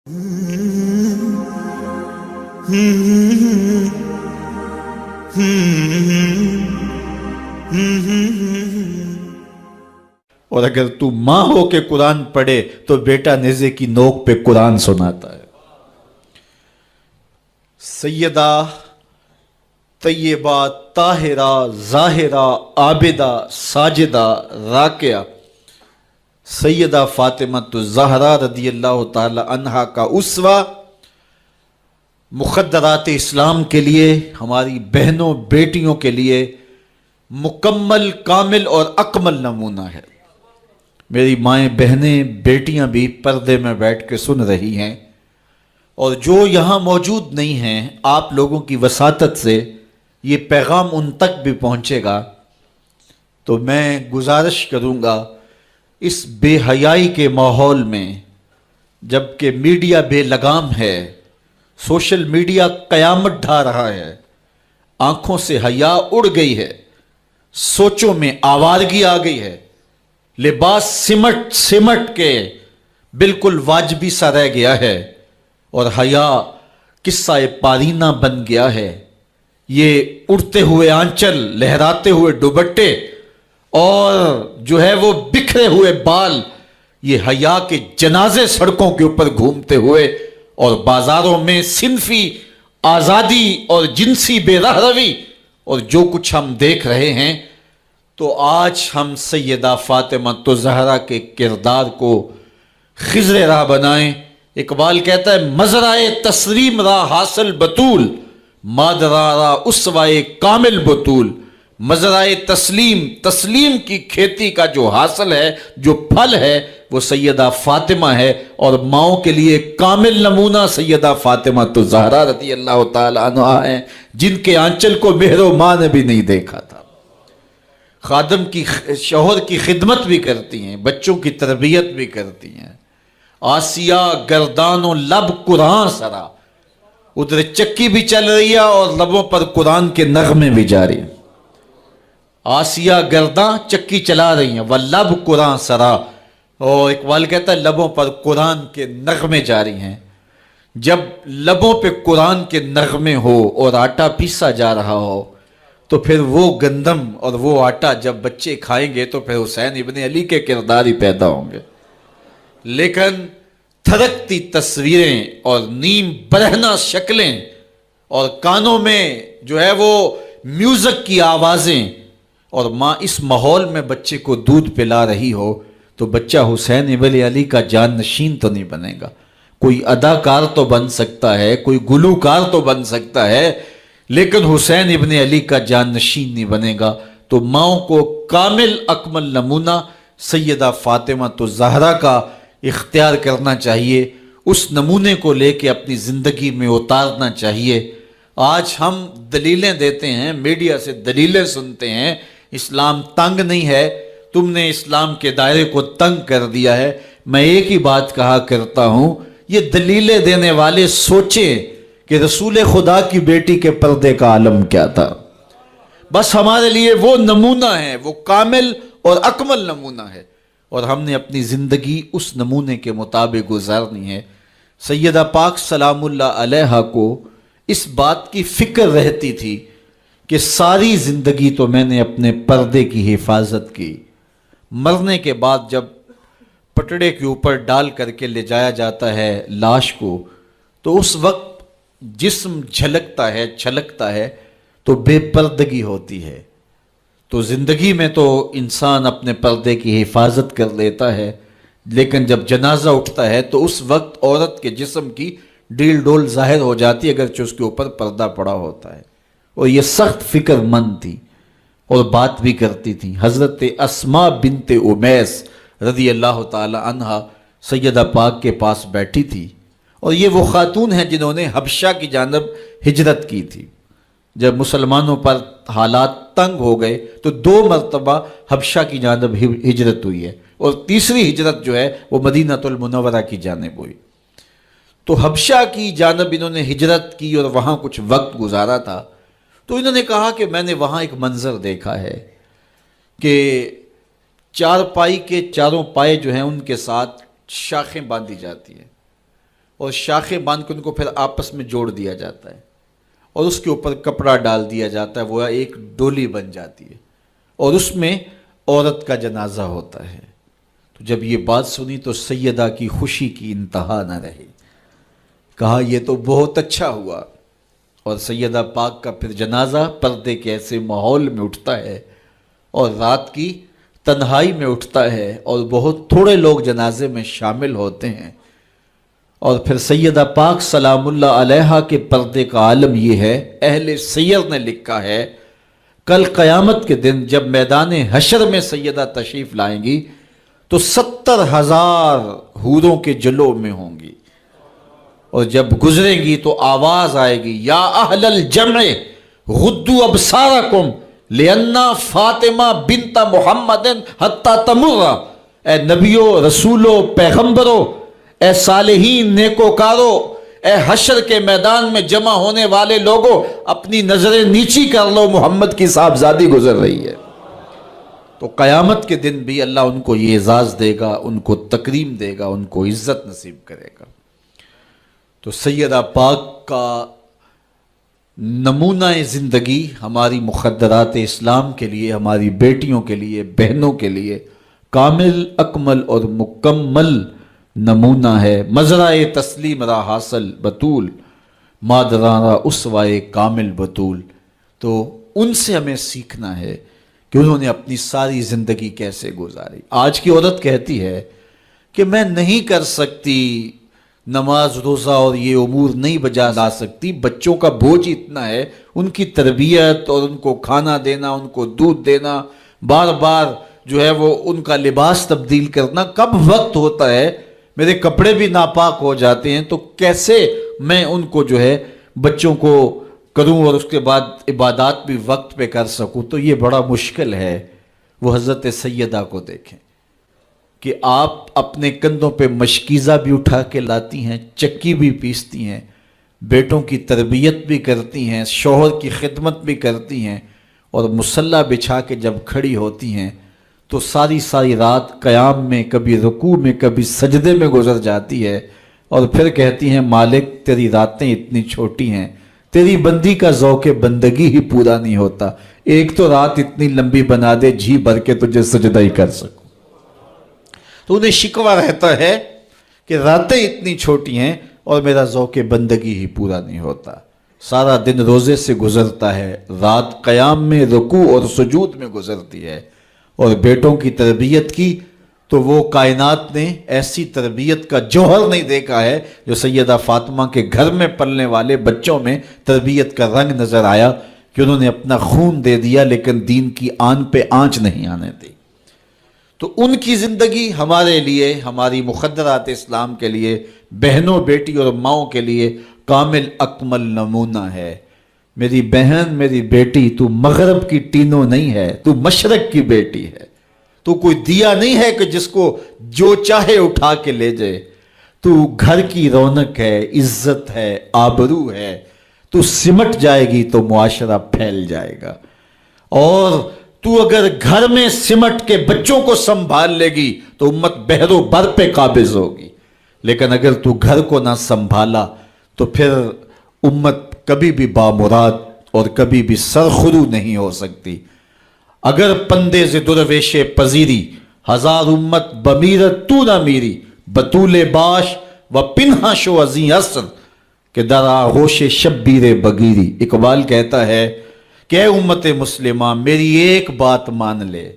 اور اگر تو ماں ہو کے قرآن پڑھے تو بیٹا نیزے کی نوک پہ قرآن سناتا ہے۔ سیدہ طیبہ طاہرہ ظاہرہ عابدہ ساجدہ راکعہ سیدہ فاطمہ الزہرا رضی اللہ تعالی عنہا کا اسوہ، مقدرات اسلام کے لیے، ہماری بہنوں بیٹیوں کے لیے مکمل کامل اور اکمل نمونہ ہے۔ میری مائیں بہنیں بیٹیاں بھی پردے میں بیٹھ کے سن رہی ہیں، اور جو یہاں موجود نہیں ہیں، آپ لوگوں کی وساطت سے یہ پیغام ان تک بھی پہنچے گا، تو میں گزارش کروں گا اس بے حیائی کے ماحول میں، جبکہ میڈیا بے لگام ہے، سوشل میڈیا قیامت ڈھا رہا ہے، آنکھوں سے حیا اڑ گئی ہے، سوچوں میں آوارگی آ گئی ہے، لباس سمٹ سمٹ کے بالکل واجبی سا رہ گیا ہے، اور حیا قصہ پارینہ بن گیا ہے۔ یہ اڑتے ہوئے آنچل، لہراتے ہوئے دوپٹے اور جو ہے وہ بکھرے ہوئے بال، یہ حیا کے جنازے سڑکوں کے اوپر گھومتے ہوئے، اور بازاروں میں صنفی آزادی اور جنسی بے رہروی اور جو کچھ ہم دیکھ رہے ہیں، تو آج ہم سیدہ فاطمہ الزہرا کے کردار کو خضر راہ بنائیں۔ اقبال کہتا ہے مزرعہ تسلیم را حاصل بطول، مادرا را اسوائے کامل بطول۔ مزرعہ تسلیم کی کھیتی کا جو حاصل ہے، جو پھل ہے، وہ سیدہ فاطمہ ہے، اور ماؤں کے لیے کامل نمونہ سیدہ فاطمہ الزہرا رضی اللہ تعالی عنہا ہیں، جن کے آنچل کو مہر و ماں نے بھی نہیں دیکھا تھا۔ خادم کی شوہر کی خدمت بھی کرتی ہیں، بچوں کی تربیت بھی کرتی ہیں۔ آسیہ گردان و لب قرآن سرا، ادھر چکی بھی چل رہی ہے اور لبوں پر قرآن کے نغمے بھی جاری ہیں۔ آسیہ گرداں چکی چلا رہی ہیں، واللب قرآن سرا، اور اقبال کہتا ہے لبوں پر قرآن کے نغمے جاری ہیں۔ جب لبوں پہ قرآن کے نغمے ہو اور آٹا پیسا جا رہا ہو، تو پھر وہ گندم اور وہ آٹا جب بچے کھائیں گے تو پھر حسین ابن علی کے کردار ہی پیدا ہوں گے۔ لیکن تھرکتی تصویریں اور نیم برہنہ شکلیں اور کانوں میں جو ہے وہ میوزک کی آوازیں، اور ماں اس ماحول میں بچے کو دودھ پلا رہی ہو، تو بچہ حسین ابن علی کا جان نشین تو نہیں بنے گا۔ کوئی اداکار تو بن سکتا ہے، کوئی گلوکار تو بن سکتا ہے، لیکن حسین ابن علی کا جان نشین نہیں بنے گا۔ تو ماؤں کو کامل اکمل نمونہ سیدہ فاطمہ الزہرا کا اختیار کرنا چاہیے، اس نمونے کو لے کے اپنی زندگی میں اتارنا چاہیے۔ آج ہم دلیلیں دیتے ہیں، میڈیا سے دلیلیں سنتے ہیں، اسلام تنگ نہیں ہے، تم نے اسلام کے دائرے کو تنگ کر دیا ہے۔ میں ایک ہی بات کہا کرتا ہوں، یہ دلیلیں دینے والے سوچیں کہ رسول خدا کی بیٹی کے پردے کا عالم کیا تھا۔ بس ہمارے لیے وہ نمونہ ہے، وہ کامل اور اکمل نمونہ ہے، اور ہم نے اپنی زندگی اس نمونے کے مطابق گزارنی ہے۔ سیدہ پاک سلام اللہ علیہا کو اس بات کی فکر رہتی تھی کہ ساری زندگی تو میں نے اپنے پردے کی حفاظت کی، مرنے کے بعد جب پٹڑے کے اوپر ڈال کر کے لے جایا جاتا ہے لاش کو، تو اس وقت جسم جھلکتا ہے، چھلکتا ہے، تو بے پردگی ہوتی ہے۔ تو زندگی میں تو انسان اپنے پردے کی حفاظت کر لیتا ہے، لیکن جب جنازہ اٹھتا ہے تو اس وقت عورت کے جسم کی ڈیل ڈول ظاہر ہو جاتی ہے، اگرچہ اس کے اوپر پردہ پڑا ہوتا ہے۔ اور یہ سخت فکر مند تھی اور بات بھی کرتی تھی۔ حضرت اسماء بنت امیس رضی اللہ تعالی عنہا سیدہ پاک کے پاس بیٹھی تھی، اور یہ وہ خاتون ہیں جنہوں نے حبشہ کی جانب ہجرت کی تھی۔ جب مسلمانوں پر حالات تنگ ہو گئے تو 2 مرتبہ حبشہ کی جانب ہجرت ہوئی ہے، اور تیسری ہجرت جو ہے وہ مدینہ المنورہ کی جانب ہوئی۔ تو حبشہ کی جانب انہوں نے ہجرت کی اور وہاں کچھ وقت گزارا تھا، تو انہوں نے کہا کہ میں نے وہاں ایک منظر دیکھا ہے کہ 4 پائی کے چاروں پائے جو ہیں ان کے ساتھ شاخیں باندھی جاتی ہیں، اور شاخیں باندھ کے ان کو پھر آپس میں جوڑ دیا جاتا ہے اور اس کے اوپر کپڑا ڈال دیا جاتا ہے، وہ ایک ڈولی بن جاتی ہے اور اس میں عورت کا جنازہ ہوتا ہے۔ تو جب یہ بات سنی تو سیدہ کی خوشی کی انتہا نہ رہی، کہا یہ تو بہت اچھا ہوا۔ اور سیدہ پاک کا پھر جنازہ پردے کے ایسے ماحول میں اٹھتا ہے اور رات کی تنہائی میں اٹھتا ہے اور بہت تھوڑے لوگ جنازے میں شامل ہوتے ہیں۔ اور پھر سیدہ پاک سلام اللہ علیہا کے پردے کا عالم یہ ہے، اہل سیر نے لکھا ہے کل قیامت کے دن جب میدان حشر میں سیدہ تشریف لائیں گی تو 70,000 حوروں کے جلو میں ہوں گی، اور جب گزریں گی تو آواز آئے گی یا اہل الجمع غدوا ابصارکم لأن فاطمہ بنت محمد حتی تمر، اے نبیوں، رسولوں، پیغمبروں، اے صالحین، نیکوکاروں، اے حشر کے میدان میں جمع ہونے والے لوگوں، اپنی نظریں نیچی کر لو، محمد کی صاحبزادی گزر رہی ہے۔ تو قیامت کے دن بھی اللہ ان کو یہ اعزاز دے گا، ان کو تکریم دے گا، ان کو عزت نصیب کرے گا۔ تو سیدہ پاک کا نمونہ زندگی ہماری مخدرات اسلام کے لیے، ہماری بیٹیوں کے لیے، بہنوں کے لیے کامل، اکمل اور مکمل نمونہ ہے۔ مزرعہ تسلیم را حاصل بطول، مادران را اسوائے کامل بطول۔ تو ان سے ہمیں سیکھنا ہے کہ انہوں نے اپنی ساری زندگی کیسے گزاری۔ آج کی عورت کہتی ہے کہ میں نہیں کر سکتی نماز، روزہ اور یہ امور نہیں بجا لا سکتی، بچوں کا بوجھ اتنا ہے، ان کی تربیت اور ان کو کھانا دینا، ان کو دودھ دینا، بار بار جو ہے وہ ان کا لباس تبدیل کرنا، کب وقت ہوتا ہے، میرے کپڑے بھی ناپاک ہو جاتے ہیں، تو کیسے میں ان کو جو ہے بچوں کو کروں اور اس کے بعد عبادات بھی وقت پہ کر سکوں، تو یہ بڑا مشکل ہے۔ وہ حضرت سیدہ کو دیکھیں کہ آپ اپنے کندھوں پہ مشکیزہ بھی اٹھا کے لاتی ہیں، چکی بھی پیستی ہیں، بیٹوں کی تربیت بھی کرتی ہیں، شوہر کی خدمت بھی کرتی ہیں، اور مصلی بچھا کے جب کھڑی ہوتی ہیں تو ساری ساری رات قیام میں، کبھی رکوع میں، کبھی سجدے میں گزر جاتی ہے، اور پھر کہتی ہیں مالک تیری راتیں اتنی چھوٹی ہیں، تیری بندی کا ذوق بندگی ہی پورا نہیں ہوتا، ایک تو رات اتنی لمبی بنا دے جی بھر کے تجھے سجدہ ہی کر سکوں۔ تو انہیں شکوہ رہتا ہے کہ راتیں اتنی چھوٹی ہیں اور میرا ذوق بندگی ہی پورا نہیں ہوتا۔ سارا دن روزے سے گزرتا ہے، رات قیام میں، رکوع اور سجود میں گزرتی ہے، اور بیٹوں کی تربیت کی تو وہ کائنات نے ایسی تربیت کا جوہر نہیں دیکھا ہے جو سیدہ فاطمہ کے گھر میں پلنے والے بچوں میں تربیت کا رنگ نظر آیا، کہ انہوں نے اپنا خون دے دیا لیکن دین کی آن پہ آنچ نہیں آنے دی۔ تو ان کی زندگی ہمارے لیے، ہماری مخدرات اسلام کے لیے، بہنوں، بیٹی اور ماؤں کے لیے کامل اکمل نمونہ ہے۔ میری بہن، میری بیٹی، تو مغرب کی ٹینو نہیں ہے، تو مشرق کی بیٹی ہے، تو کوئی دیا نہیں ہے کہ جس کو جو چاہے اٹھا کے لے جائے، تو گھر کی رونق ہے، عزت ہے، آبرو ہے، تو سمٹ جائے گی تو معاشرہ پھیل جائے گا، اور تو اگر گھر میں سمٹ کے بچوں کو سنبھال لے گی تو امت بحر و بر پہ قابض ہوگی، لیکن اگر تو گھر کو نہ سنبھالا تو پھر امت کبھی بھی بامراد اور کبھی بھی سرخرو نہیں ہو سکتی۔ اگر پندے ز درویش پذیری، ہزار امت بمیرت تو نہ میری، بطول باش و پنہا شو ازیں عصر کہ در آغوش شبیر بگیری۔ اقبال کہتا ہے کہ اے امت مسلمہ میری ایک بات مان لے،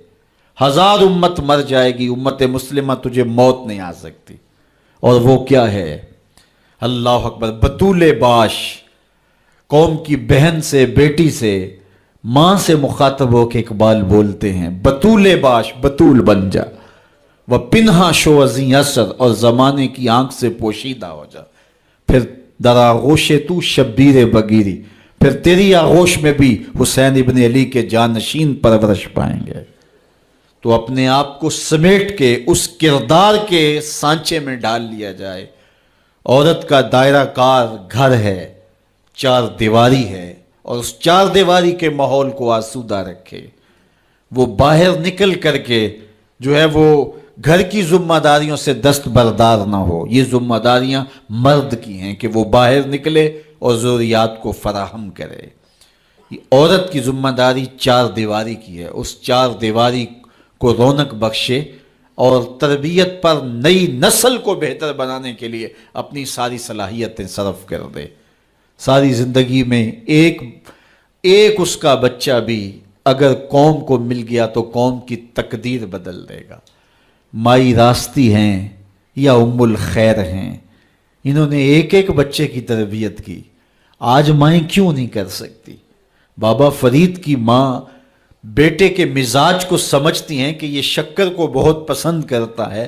ہزار امت مر جائے گی، امت مسلمہ تجھے موت نہیں آ سکتی، اور وہ کیا ہے؟ اللہ اکبر، بطول باش، قوم کی بہن سے، بیٹی سے، ماں سے مخاطب ہو کے اقبال بولتے ہیں بطول باش، بطول بن جا، وہ پنہا شو ازیں اثر، اور زمانے کی آنکھ سے پوشیدہ ہو جا، پھر در آغوش تو شبیر بگیری، پھر تیری آغوش میں بھی حسین ابن علی کے جانشین پرورش پائیں گے۔ تو اپنے آپ کو سمیٹ کے اس کردار کے سانچے میں ڈال لیا جائے۔ عورت کا دائرہ کار گھر ہے، چار دیواری ہے، اور اس چار دیواری کے ماحول کو آسودہ رکھے۔ وہ باہر نکل کر کے جو ہے وہ گھر کی ذمہ داریوں سے دستبردار نہ ہو. یہ ذمہ داریاں مرد کی ہیں کہ وہ باہر نکلے اور ضروریات کو فراہم کرے. عورت کی ذمہ داری چار دیواری کی ہے. اس چار دیواری کو رونق بخشے اور تربیت پر نئی نسل کو بہتر بنانے کے لیے اپنی ساری صلاحیتیں صرف کر دے. ساری زندگی میں ایک اس کا بچہ بھی اگر قوم کو مل گیا تو قوم کی تقدیر بدل دے گا. مائی راستی ہیں یا ام الخیر ہیں، انہوں نے ایک بچے کی تربیت کی. آج مائیں کیوں نہیں کر سکتی؟ بابا فرید کی ماں بیٹے کے مزاج کو سمجھتی ہیں کہ یہ شکر کو بہت پسند کرتا ہے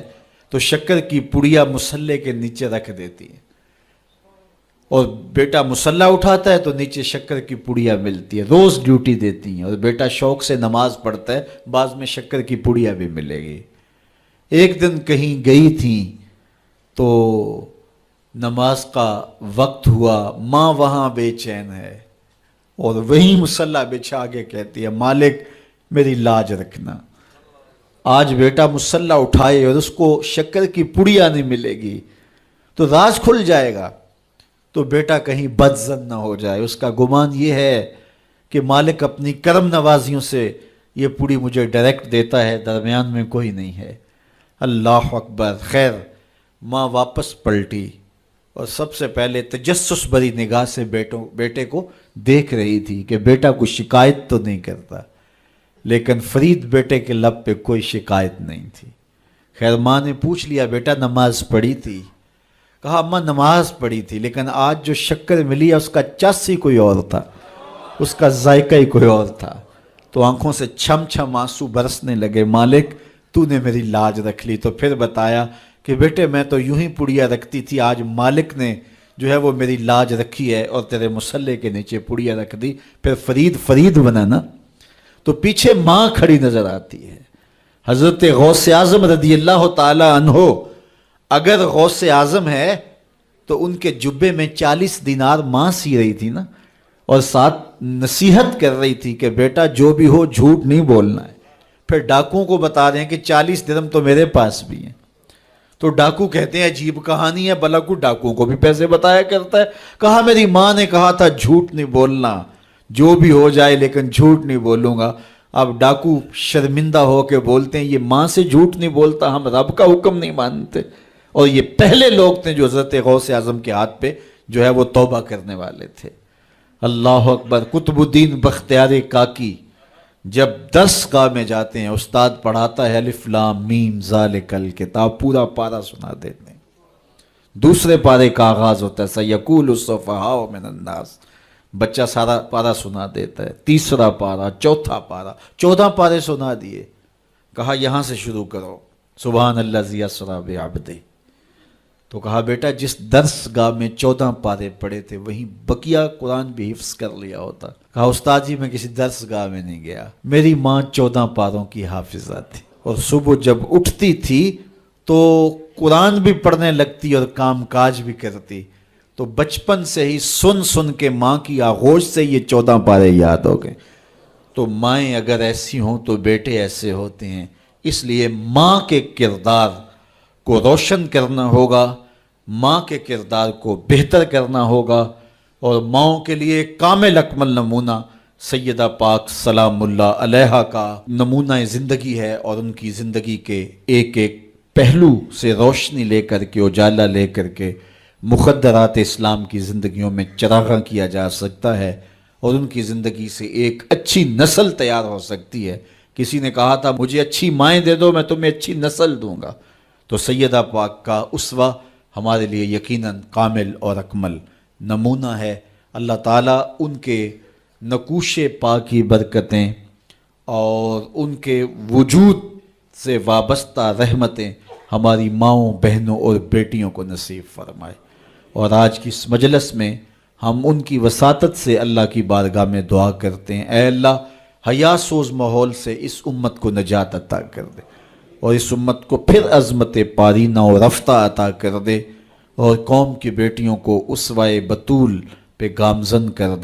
تو شکر کی پڑیا مصلے کے نیچے رکھ دیتی ہیں، اور بیٹا مصلہ اٹھاتا ہے تو نیچے شکر کی پڑیا ملتی ہے. روز ڈیوٹی دیتی ہیں، اور بیٹا شوق سے نماز پڑھتا ہے، بعض میں شکر کی پڑیا بھی ملے گی. ایک دن کہیں گئی تھی تو نماز کا وقت ہوا، ماں وہاں بے چین ہے اور وہیں مصلی بچھا کے کہتی ہے مالک میری لاج رکھنا. آج بیٹا مصلی اٹھائے اور اس کو شکر کی پڑیا نہیں ملے گی تو راز کھل جائے گا، تو بیٹا کہیں بدظن نہ ہو جائے. اس کا گمان یہ ہے کہ مالک اپنی کرم نوازیوں سے یہ پوری مجھے ڈائریکٹ دیتا ہے، درمیان میں کوئی نہیں ہے. اللہ اکبر. خیر ماں واپس پلٹی اور سب سے پہلے تجسس بھری نگاہ سے بیٹے کو دیکھ رہی تھی کہ بیٹا کوئی شکایت تو نہیں کرتا، لیکن فرید بیٹے کے لب پہ کوئی شکایت نہیں تھی. خیر ماں نے پوچھ لیا بیٹا نماز پڑھی تھی؟ کہا اماں نماز پڑھی تھی، لیکن آج جو شکر ملی ہے اس کا چس ہی کوئی اور تھا، اس کا ذائقہ ہی کوئی اور تھا. تو آنکھوں سے چھم چھم آنسو برسنے لگے. مالک تو نے میری لاج رکھ لی. تو پھر بتایا کہ بیٹے میں تو یوں ہی پڑیا رکھتی تھی، آج مالک نے جو ہے وہ میری لاج رکھی ہے اور تیرے مصلے کے نیچے پڑیا رکھ دی. پھر فرید بنا نا. تو پیچھے ماں کھڑی نظر آتی ہے، حضرت غوث اعظم رضی اللہ تعالی عنہ. اگر غوث اعظم ہے تو ان کے جبے میں 40 دینار ماں سی رہی تھی نا، اور ساتھ نصیحت کر رہی تھی کہ بیٹا جو بھی ہو جھوٹ نہیں بولنا ہے. پھر ڈاکوؤں کو بتا رہے ہیں کہ 40 درہم تو میرے پاس بھی ہیں. تو ڈاکو کہتے ہیں عجیب کہانی ہے، بھلا کو ڈاکوؤں کو بھی پیسے بتایا کرتا ہے. کہا میری ماں نے کہا تھا جھوٹ نہیں بولنا، جو بھی ہو جائے لیکن جھوٹ نہیں بولوں گا. اب ڈاکو شرمندہ ہو کے بولتے ہیں یہ ماں سے جھوٹ نہیں بولتا، ہم رب کا حکم نہیں مانتے. اور یہ پہلے لوگ تھے جو حضرت غوث اعظم کے ہاتھ پہ جو ہے وہ توبہ کرنے والے تھے. اللہ اکبر. قطب الدین بختیار کاکی جب درس گاہ میں جاتے ہیں، استاد پڑھاتا ہے الف لام میم ذالک الکتاب، پورا پارہ سنا دیتے ہیں. دوسرے پارے کا آغاز ہوتا ہے سیقول السفہاء من الناس، بچہ سارا پارہ سنا دیتا ہے. تیسرا پارہ، چوتھا پارہ، 14 پارے سنا دیے. کہا یہاں سے شروع کرو، سبحان الذی اسری بعبدہ. تو کہا بیٹا جس درس گاہ میں 14 پارے پڑھے تھے وہیں بقیہ قرآن بھی حفظ کر لیا ہوتا. کہا استاد جی میں کسی درس گاہ میں نہیں گیا، میری ماں 14 پاروں کی حافظہ تھی، اور صبح جب اٹھتی تھی تو قرآن بھی پڑھنے لگتی اور کام کاج بھی کرتی. تو بچپن سے ہی سن کے ماں کی آغوش سے یہ 14 پارے یاد ہو گئے. تو مائیں اگر ایسی ہوں تو بیٹے ایسے ہوتے ہیں. اس لیے ماں کے کردار کو روشن کرنا ہوگا، ماں کے کردار کو بہتر کرنا ہوگا، اور ماؤں کے لیے کامل اکمل نمونہ سیدہ پاک سلام اللہ علیہا کا نمونہ زندگی ہے. اور ان کی زندگی کے ایک پہلو سے روشنی لے کر کے، اجالا لے کر کے مخدرات اسلام کی زندگیوں میں چراغاں کیا جا سکتا ہے، اور ان کی زندگی سے ایک اچھی نسل تیار ہو سکتی ہے. کسی نے کہا تھا مجھے اچھی مائیں دے دو میں تمہیں اچھی نسل دوں گا. تو سیدہ پاک کا اسوہ ہمارے لیے یقیناً کامل اور اکمل نمونہ ہے. اللہ تعالیٰ ان کے نقوش پاک کی برکتیں اور ان کے وجود سے وابستہ رحمتیں ہماری ماؤں، بہنوں اور بیٹیوں کو نصیب فرمائے. اور آج کی اس مجلس میں ہم ان کی وساطت سے اللہ کی بارگاہ میں دعا کرتے ہیں، اے اللہ حیا سوز ماحول سے اس امت کو نجات عطا کر دے، اور اس امت کو پھر عظمت پارینہ و رفتہ عطا کر دے، اور قوم کی بیٹیوں کو اسوہ بطول پہ گامزن کر دے.